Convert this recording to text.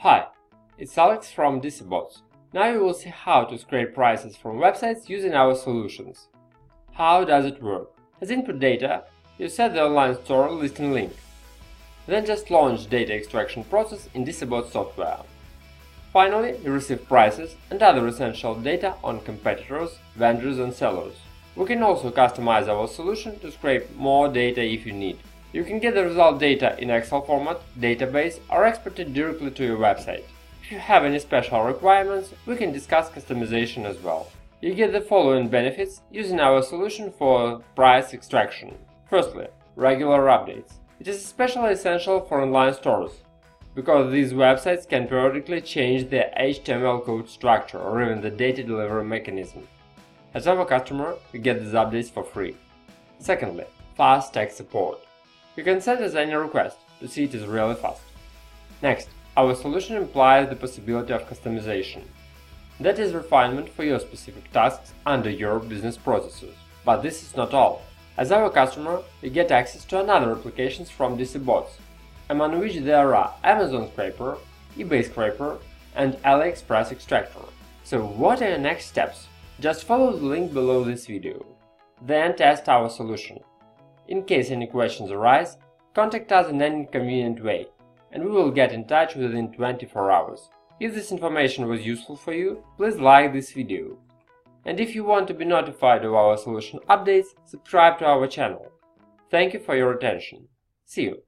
Hi, it's Alex from DCBots. Now you will see how to scrape prices from websites using our solutions. How does it work? As input data, you set the online store listing link. Then just launch data extraction process in DCBots software. Finally, you receive prices and other essential data on competitors, vendors and sellers. We can also customize our solution to scrape more data if you need. You can get the result data in Excel format, database or export it directly to your website. If you have any special requirements, we can discuss customization as well. You get the following benefits using our solution for price extraction. Firstly, regular updates. It is especially essential for online stores, because these websites can periodically change their HTML code structure or even the data delivery mechanism. As our customer, you get these updates for free. Secondly, fast tech support. You can send us any request to see it is really fast. Next, our solution implies the possibility of customization. That is refinement for your specific tasks under your business processes. But this is not all. As our customer, you get access to another applications from DCBots, among which there are Amazon Scraper, eBay Scraper and AliExpress Extractor. So what are your next steps? Just follow the link below this video. Then test our solution. In case any questions arise, contact us in any convenient way, and we will get in touch within 24 hours. If this information was useful for you, please like this video. And if you want to be notified of our solution updates, subscribe to our channel. Thank you for your attention. See you!